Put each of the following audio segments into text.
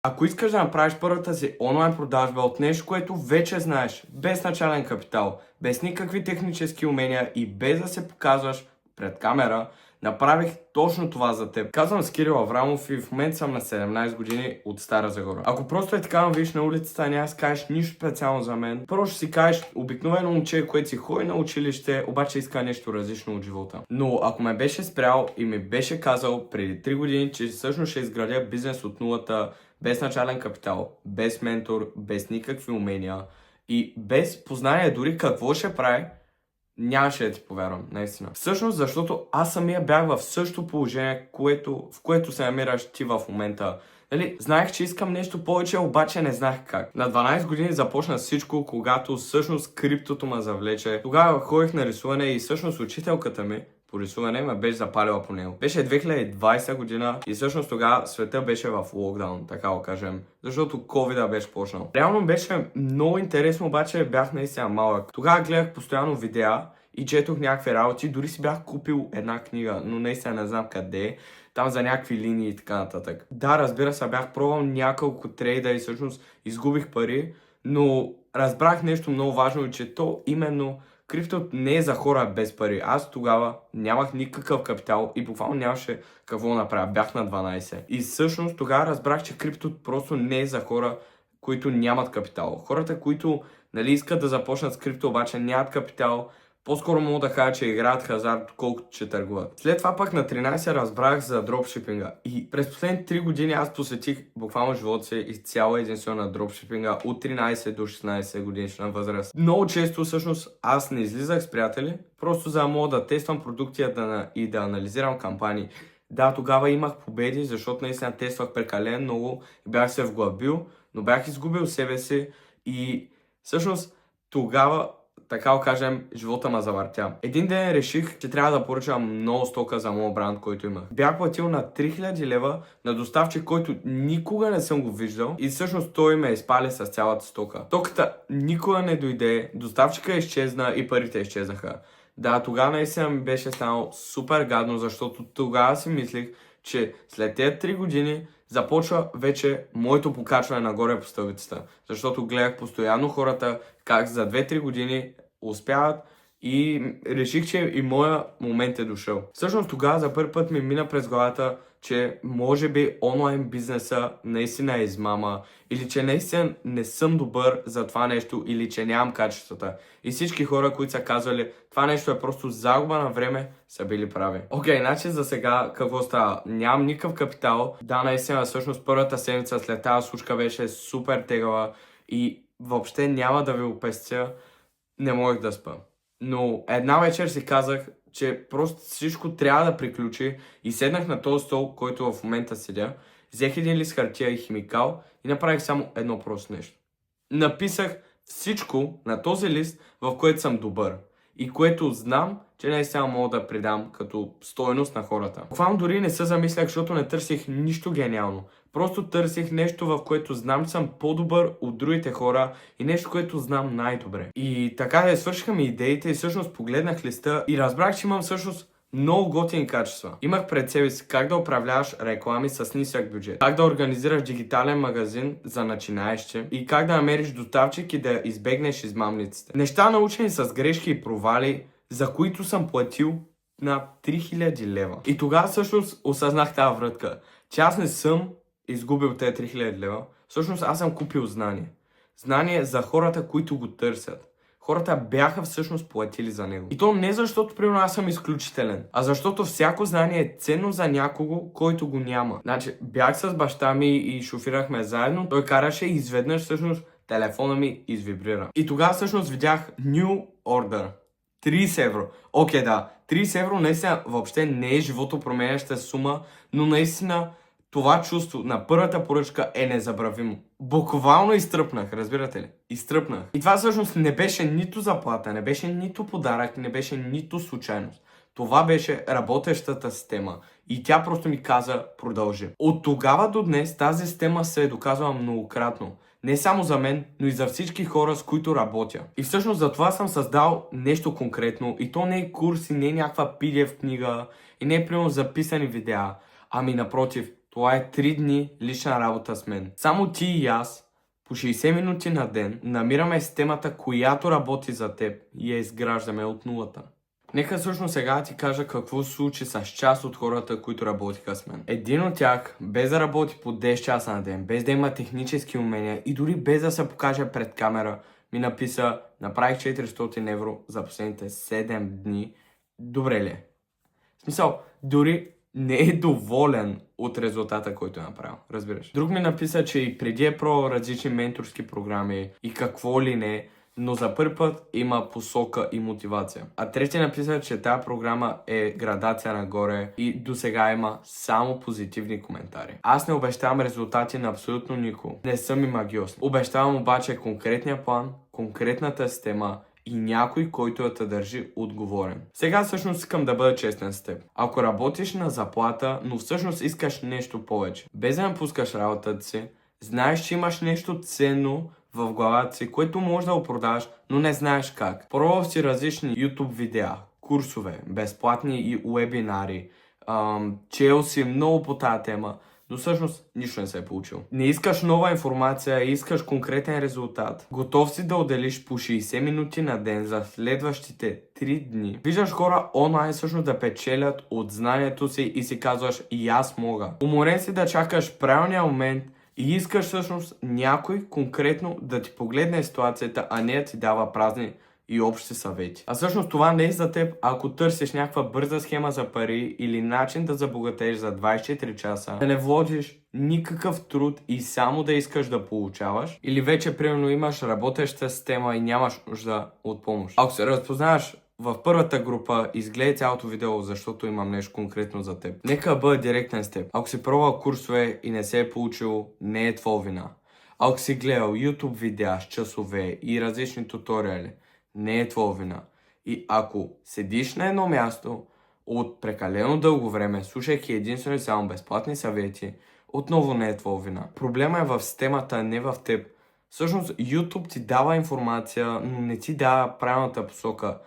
Ако искаш да направиш първата си онлайн продажба от нещо, което вече знаеш, без начален капитал, без никакви технически умения и без да се показваш пред камера, направих точно това за теб. Казвам с Кирил Аврамов и в момента съм на 17 години от Стара Загора. Ако просто така ме видиш на улицата, няма да си кажеш нищо специално за мен. Първо ще си кажеш обикновено момче, което си ходи на училище, обаче иска нещо различно от живота. Но ако ме беше спрял и ми беше казал преди 3 години, че всъщност ще изградя бизнес от нулата, без начален капитал, без ментор, без никакви умения и без познание дори какво ще прави, нямаше да ти повярвам, наистина. Всъщност, защото аз самия бях в същото положение, в което се намираш ти в момента. Нали, знаех, че искам нещо повече, обаче не знаех как. На 12 години започна всичко, когато всъщност криптото ме завлече. Тогава ходих на рисуване и всъщност учителката ми по рисуване ме беше запалила по него. Беше 2020 година и всъщност тогава света беше в локдаун, така го кажем, защото COVID беше почнал. Реално беше много интересно, обаче бях наистина малък. Тогава гледах постоянно видеа и четох някакви работи, дори си бях купил една книга, но наистина не знам къде, там за някакви линии и така нататък. Да, разбира се, бях пробвал няколко трейда и всъщност изгубих пари, но разбрах нещо много важно, че то именно криптото не е за хора без пари. Аз тогава нямах никакъв капитал и буквално нямаше какво направя. Бях на 12. И всъщност тогава разбрах, че криптото просто не е за хора, които нямат капитал. Хората, които искат да започнат с крипто, обаче нямат капитал, по-скоро мога да кажа, че играят хазарт, колкото че търгуват. След това пък на 13 разбрах за дропшипинга. И през последните 3 години аз посветих буквално живота си изцяло единствено на дропшипинга от 13 до 16 годишна възраст. Много често всъщност аз не излизах с приятели, просто за да мога да тествам продукти и да анализирам кампании. Да, тогава имах победи, защото наистина тествах прекалено много и бях се вглъбил, но бях изгубил себе си и всъщност тогава, така да кажем, живота ме завъртя. Един ден реших, че трябва да поръчам много стока за моят бранд, който имах. Бях платил на 3000 лева на доставчик, който никога не съм го виждал и всъщност той ме изпали с цялата стока. Стоката никога не дойде, доставчика изчезна и парите изчезнаха. Да, тогава наистина ми беше станало супер гадно, защото тогава си мислих, че след тези 3 години започва вече моето покачване нагоре по стълбицата. Защото гледах постоянно хората как за 2-3 години успяват и реших, че и моя момент е дошъл. Всъщност тогава за първи път ми мина през главата, че може би онлайн бизнеса наистина е измама, или че наистина не съм добър за това нещо, или че нямам качествата. И всички хора, които са казвали, това нещо е просто загуба на време, са били прави. Окей, значи за сега какво става? Нямам никакъв капитал. Да, наистина, всъщност първата седмица след тази случка беше супер тегава и въобще няма да ви опестя, не можех да спа. Но една вечер си казах, че просто всичко трябва да приключи и седнах на този стол, който в момента седя, взех един лист хартия и химикал и направих само едно просто нещо. Написах всичко на този лист, в което съм добър и което знам, че наистина мога да предам като стойност на хората. Буквално дори не се замислях, защото не търсих нищо гениално. Просто търсих нещо, в което знам, че съм по-добър от другите хора и нещо, което знам най-добре. И така да свършиха ми идеите и всъщност погледнах листа и разбрах, че имам всъщност много готини качества. Имах пред себе си как да управляваш реклами с нисък бюджет, как да организираш дигитален магазин за начинаещи и как да намериш доставчик и да избегнеш измамниците. Неща научени с грешки и провали, за които съм платил на 3000 лева. И тогава всъщност осъзнах тази врътка, че аз не съм изгубил тези 3000 лева. Всъщност аз съм купил знание. Знание за хората, които го търсят. Хората бяха всъщност платили за него. И то не защото, примерно, аз съм изключителен, а защото всяко знание е ценно за някого, който го няма. Значи, бях с баща ми и шофирахме заедно. Той караше и изведнъж всъщност телефона ми извибрира. И тогава всъщност видях New Order. 30 евро. Окей, да. 30 евро наистина въобще не е животопроменяща сума, но наистина това чувство на първата поръчка е незабравимо. Буквално изтръпнах, разбирате ли? Изтръпнах. И това всъщност не беше нито заплата, не беше нито подарък, не беше нито случайност. Това беше работещата система. И тя просто ми каза, продължи. От тогава до днес тази система се е доказала многократно. Не само за мен, но и за всички хора, с които работя. И всъщност за това съм създал нещо конкретно. И то не е курс, и не е някаква PDF книга, и не е примерно записани видеа. Ами напротив, Това е 3 дни лична работа с мен. Само ти и аз по 60 минути на ден намираме системата, която работи за теб и я изграждаме от нулата. Нека всъщност сега ти кажа какво се случи с част от хората, които работиха с мен. Един от тях, без да работи по 10 часа на ден, без да има технически умения и дори без да се покаже пред камера, ми написа: направих 400 евро за последните 7 дни. Добре ли е? В смисъл, дори не е доволен от резултата, който е направил. Разбираш? Друг ми написа, че и преди е пробвал различни менторски програми и какво ли не, но за първи път има посока и мотивация. А трети написа, че тази програма е градация нагоре и до сега има само позитивни коментари. Аз не обещавам резултати на абсолютно никого. Не съм и магиост. Обещавам обаче конкретния план, конкретната система и някой, който да те държи отговорен. Сега всъщност искам да бъда честен с теб. Ако работиш на заплата, но всъщност искаш нещо повече, без да напускаш работата си, знаеш, че имаш нещо ценно в главата си, което можеш да го продаваш, но не знаеш как. Пробвал си различни YouTube видеа, курсове, безплатни и уебинари, чел си много по тази тема, но всъщност нищо не се е получил. Не искаш нова информация, искаш конкретен резултат. Готов си да отделиш по 60 минути на ден за следващите 3 дни. Виждаш хора онлайн всъщност да печелят от знанието си и си казваш: и аз мога. Уморен си да чакаш правилния момент и искаш всъщност някой конкретно да ти погледне ситуацията, а не да ти дава празни и общи съвети. А всъщност това не е за теб, ако търсиш някаква бърза схема за пари или начин да забогатееш за 24 часа, да не вложиш никакъв труд и само да искаш да получаваш, или вече примерно имаш работеща система и нямаш нужда от помощ. Ако се разпознаваш в първата група, изгледай цялото видео, защото имам нещо конкретно за теб. Нека бъда директен с теб. Ако си пробвал курсове и не се е получило, не е твоя вина. Ако си гледал YouTube видеа с часове и различни туториали, не е твоя вина. И ако седиш на едно място от прекалено дълго време, слушайки единствено и само безплатни съвети, отново не е твоя вина. Проблема е в системата, не в теб. Всъщност YouTube ти дава информация, но не ти дава правилната посока.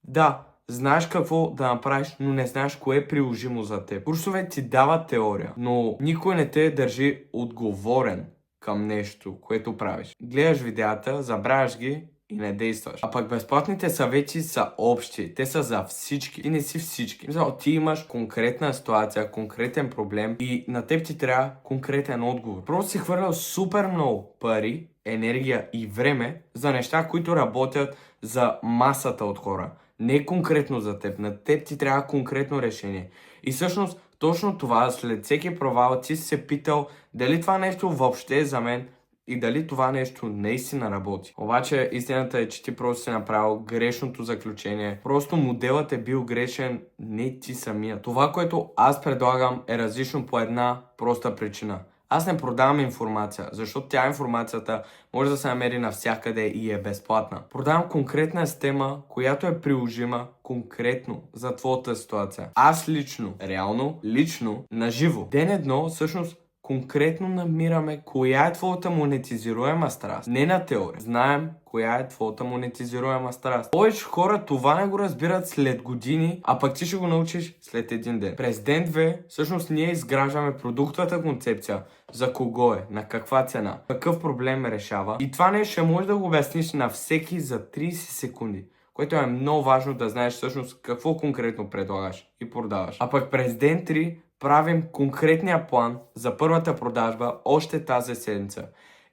Да, знаеш какво да направиш, но не знаеш кое е приложимо за теб. Курсове ти дават теория, но никой не те държи отговорен към нещо, което правиш. Гледаш видеята, забравяш ги и не действаш. А пък безплатните съвети са общи. Те са за всички. Ти не си всички. Ти имаш конкретна ситуация, конкретен проблем и на теб ти трябва конкретен отговор. Просто си хвърлял супер много пари, енергия и време за неща, които работят за масата от хора. Не конкретно за теб. На теб ти трябва конкретно решение. И всъщност точно това, след всеки провал, ти си се питал дали това нещо въобще е за мен и дали това нещо наистина работи. Обаче истината е, че ти просто си направил грешното заключение. Просто моделът е бил грешен, не ти самия. Това, което аз предлагам, е различно по една проста причина. Аз не продавам информация, защото тя информацията може да се намери навсякъде и е безплатна. Продавам конкретна система, която е приложима конкретно за твоята ситуация. Аз лично, реално, лично, наживо. Ден едно, всъщност, конкретно намираме коя е твоята монетизируема страст. Не на теория. Знаем коя е твоята монетизируема страст. Повече хора това не го разбират след години, а пък ти ще го научиш след един ден. През ден-две, всъщност ние изграждаме продуктовата концепция. За кого е, на каква цена, какъв проблем решава. И това нещо ще можеш да го обясниш на всеки за 30 секунди. Което е много важно да знаеш всъщност какво конкретно предлагаш и продаваш. А пък през ден 3 правим конкретния план за първата продажба още тази седмица.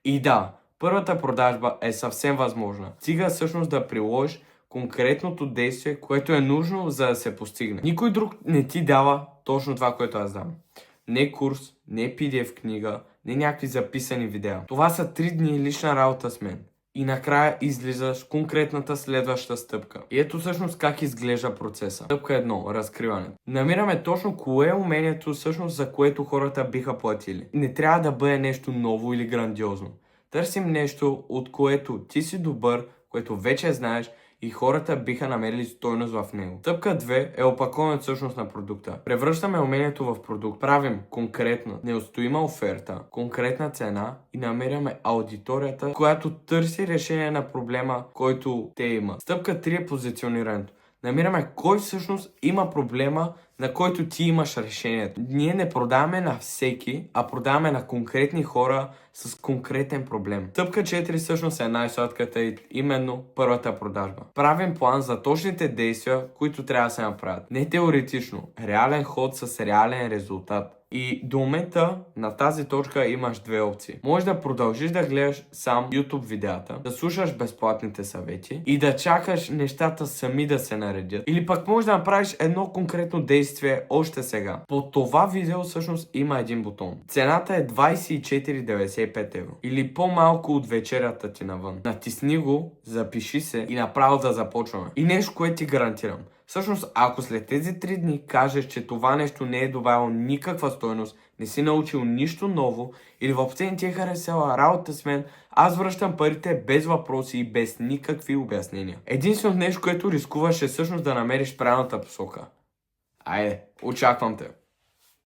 И да, първата продажба е съвсем възможна. Стига всъщност да приложиш конкретното действие, което е нужно за да се постигне. Никой друг не ти дава точно това, което аз дам. Не курс, не PDF книга, не някакви записани видеа. Това са 3 дни лична работа с мен. И накрая излизаш конкретната следваща стъпка. И ето всъщност как изглежда процеса. Стъпка 1. Разкриване. Намираме точно кое е умението всъщност, за което хората биха платили. Не трябва да бъде нещо ново или грандиозно. Търсим нещо, от което ти си добър, което вече знаеш и хората биха намерили стойност в него. Стъпка 2 е опаковане всъщност на продукта. Превръщаме умението в продукт. Правим конкретна, неустоима оферта, конкретна цена и намеряме аудиторията, която търси решение на проблема, който те има. Стъпка 3 е позиционирането. Намираме кой всъщност има проблема, на който ти имаш решението. Ние не продаваме на всеки, а продаваме на конкретни хора с конкретен проблем. Стъпка 4 всъщност е най-сладката и именно първата продажба. Правим план за точните действия, които трябва да се направят. Не теоретично, реален ход с реален резултат. И до момента на тази точка имаш две опции. Може да продължиш да гледаш сам YouTube видеята, да слушаш безплатните съвети и да чакаш нещата сами да се наредят. Или пък можеш да направиш едно конкретно действие още сега. По това видео всъщност има един бутон. Цената е 24,95 евро. Или по-малко от вечерята ти навън. Натисни го, запиши се и направо да започваме. И нещо, което ти гарантирам. Всъщност, ако след тези 3 дни кажеш, че това нещо не е добавило никаква стойност, не си научил нищо ново или въобще не ти е харесала работа с мен, аз връщам парите без въпроси и без никакви обяснения. Единственото нещо, което рискуваш е всъщност да намериш правилната посока. Айде, очаквам те!